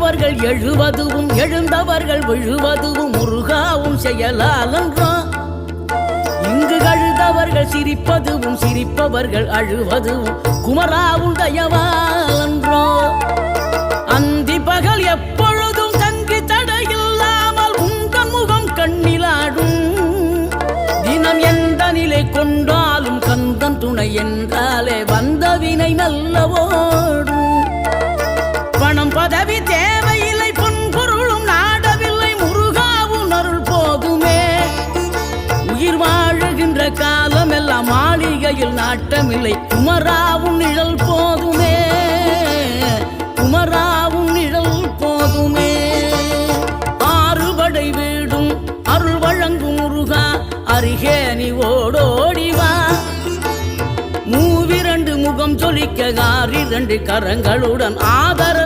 விழுந்தவர்கள் எழுவதுவும் எழுந்தவர்கள் விழுவதுவும் முருகாவும் செயலாலன்றோ. இங்கு அழுதவர்கள் சிரிப்பதுவும் சிரிப்பவர்கள் அழுவதுவும் குமராவும் தயவாலன்றோ. அந்தி பகல் எப்பொழுதும் தங்கி தடையில்லாமல் உங்கள் முகம் கண்ணிலாடும். தினம் எந்த நிலை கொண்டாலும் கந்தன் துணை என்றாலே வந்த வினை நல்லவோடும். பணம் பதவி தேவையில்லை பொன்பொருளும் நாடவில்லை முருகாவும் அருள் போதுமே. உயிர் வாழுகின்ற காலம் எல்லாம் மாளிகையில் நாட்டமில்லை குமராவும் நிழல் போதுமே. குமராவும் நிழல் போதுமே. ஆறுபடை வீடும் அருள் வழங்கும் முருகா அருகே நீ ஓடோடிவா. மூவிரண்டு முகம் சொலிக்க 6 கரங்களுடன் ஆதர